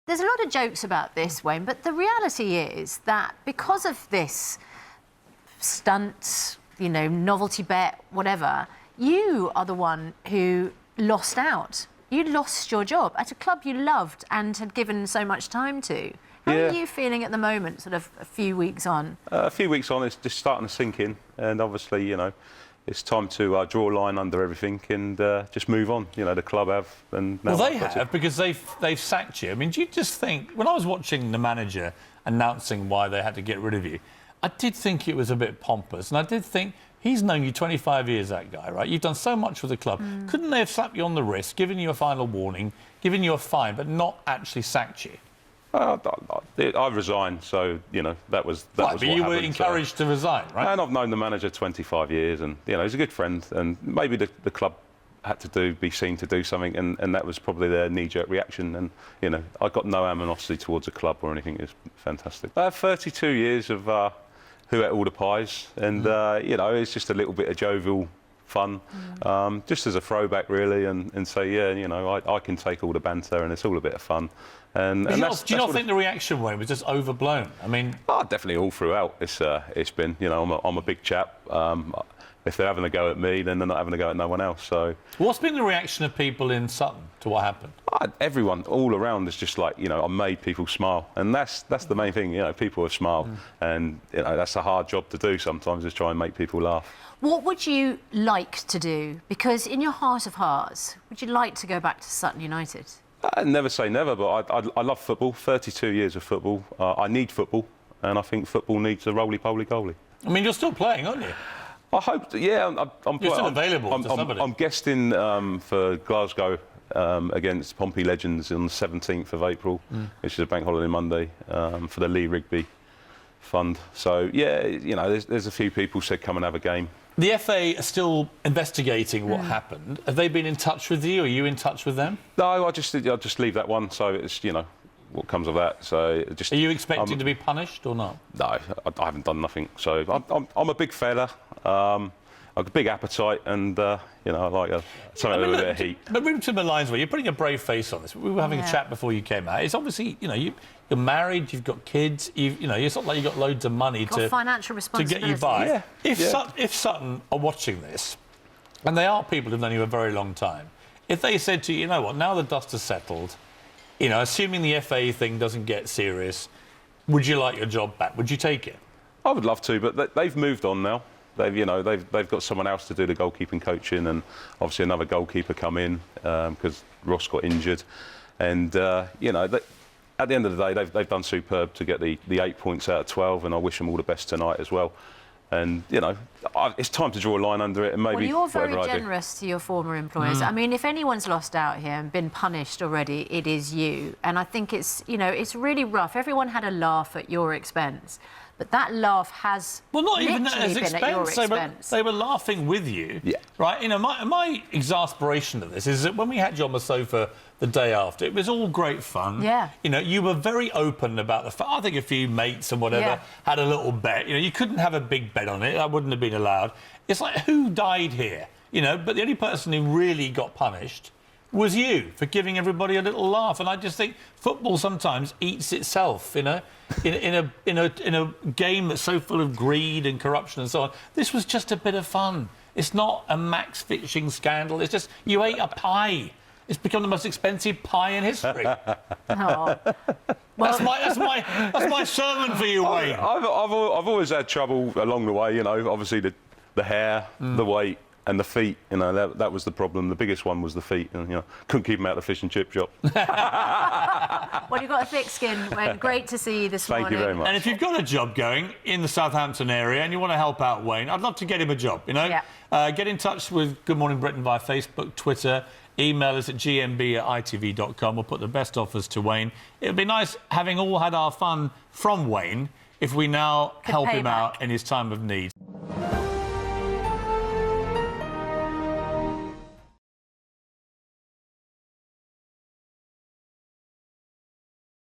There's a lot of jokes about this, Wayne, but the reality is that because of this stunt, you know, novelty bet, whatever, you are the one who lost out. You lost your job at a club you loved and had given so much time to. How are you feeling at the moment, sort of a few weeks on? A few weeks on, it's just starting to sink in, and obviously, you know, it's time to draw a line under everything and just move on. You know, the club have, and now well, they have because they've sacked you. I mean, do you just think when I was watching the manager announcing why they had to get rid of you, I did think it was a bit pompous, and I did think he's known you 25 years, that guy, right? You've done so much for the club. Couldn't they have slapped you on the wrist, given you a final warning, given you a fine, but not actually sacked you? I resigned, so you know that was Right, what but you were happened, encouraged to resign, right? And I've known the manager 25 years, and you know he's a good friend, and maybe the club had to be seen to do something, and that was probably their knee-jerk reaction. And you know, I got no animosity towards the club or anything. It's fantastic. I have 32 years of who ate all the pies, and you know, it's just a little bit of jovial fun, just as a throwback, really, and say, yeah, you know, I can take all the banter, and it's all a bit of fun. And do you not think the reaction, Wayne, was just overblown? I mean, definitely all throughout. It's been, you know, I'm a big chap. If they're having a go at me, then they're not having a go at no one else. So, what's been the reaction of people in Sutton to what happened? Everyone all around is just like, you know, I made people smile, and that's the main thing. You know, people have smiled, and you know that's a hard job to do sometimes, is try and make people laugh. What would you like to do? Because in your heart of hearts, would you like to go back to Sutton United? I'd never say never, but I love football. 32 years of football. I need football, and I think football needs a roly-poly goalie. I mean, you're still playing, aren't you? I hope, yeah. You're still available to somebody. I'm guesting for Glasgow against Pompey Legends on the 17th of April, which is a bank holiday Monday, for the Lee Rigby Fund. So, yeah, you know, there's a few people said come and have a game. The FA are still investigating what happened. Have they been in touch with you? Are you in touch with them? No, I just leave that one. So it's, you know, what comes of that. So just. Are you expecting to be punished or not? No, I haven't done nothing. So I'm a big fella. I've got a big appetite, and you know, I like something with a bit of heat. But read between the lines, where you're putting a brave face on this. We were having a chat before you came out. It's obviously, you know, you're married, you've got kids, you know, it's not like you've got loads of money to financial responsibility to get you by. Yeah. If Sutton are watching this, and they are people who've known you a very long time, if they said to you, you know what, now the dust has settled, you know, assuming the FA thing doesn't get serious, would you like your job back? Would you take it? I would love to, but they've moved on now. They've got someone else to do the goalkeeping coaching, and obviously another goalkeeper come in because Ross got injured, and you know, at the end of the day, they've done superb to get the 8 points out of 12, and I wish them all the best tonight as well. And you know, it's time to draw a line under it, and maybe. Well, you're very generous to your former employers. I mean, if anyone's lost out here and been punished already, it is you. And I think it's, you know, it's really rough. Everyone had a laugh at your expense. But that laugh has not even at your expense. They were laughing with you, right? You know, my exasperation of this is that when we had you on the sofa the day after, it was all great fun. Yeah. You know, you were very open about the fact. I think a few mates and whatever had a little bet. You know, you couldn't have a big bet on it. That wouldn't have been allowed. It's like, who died here? You know, but the only person who really got punished was you for giving everybody a little laugh. And I just think football sometimes eats itself, you know, in a game that's so full of greed and corruption and so on. This was just a bit of fun. It's not a max fishing scandal. It's just you ate a pie. It's become the most expensive pie in history. Well, that's my sermon for you, Wayne. I've always had trouble along the way. You know, obviously the hair, the weight, and the feet. You know, that was the problem. The biggest one was the feet, and you know, couldn't keep them out of the fish and chip shop. Well, you've got a thick skin, Wayne. Great to see you this morning. Thank you very much. And if you've got a job going in the Southampton area and you want to help out Wayne, I'd love to get him a job, you know? Yeah. Get in touch with Good Morning Britain via Facebook, Twitter. Email us at gmb@itv.com. We'll put the best offers to Wayne. It would be nice, having all had our fun from Wayne, if we now help him out in his time of need.